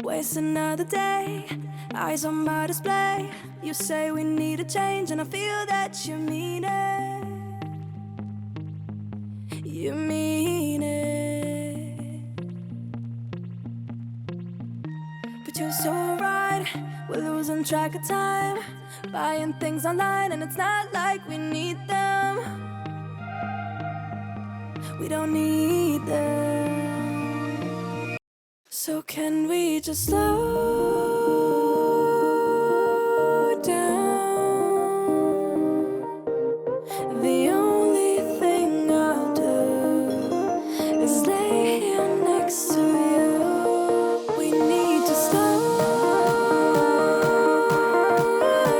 Waste another day, eyes on my display. You say we need a change, and I feel that you mean it. You mean it. But you're so right, we're losing track of time, buying things online, and it's not like we need them. We don't need them. So can we just slow down? The only thing I'll do is lay here next to you. We need to slow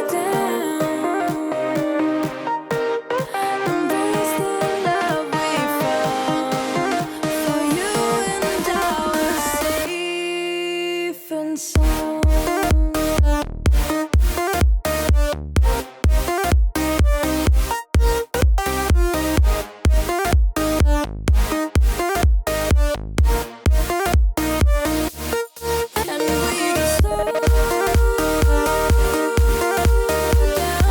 down. Embrace the love we found. For you and I were safe and sound. And we just slow down.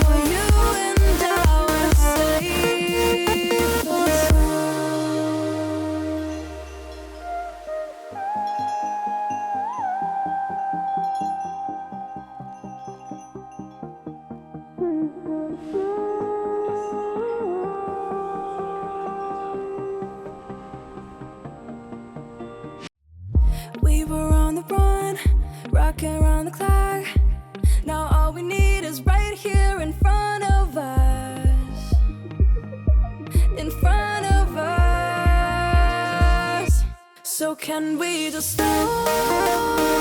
For you and I were safe and we were on the run, rocking around the clock. Now all we need is right here in front of us. In front of us. So can we just slow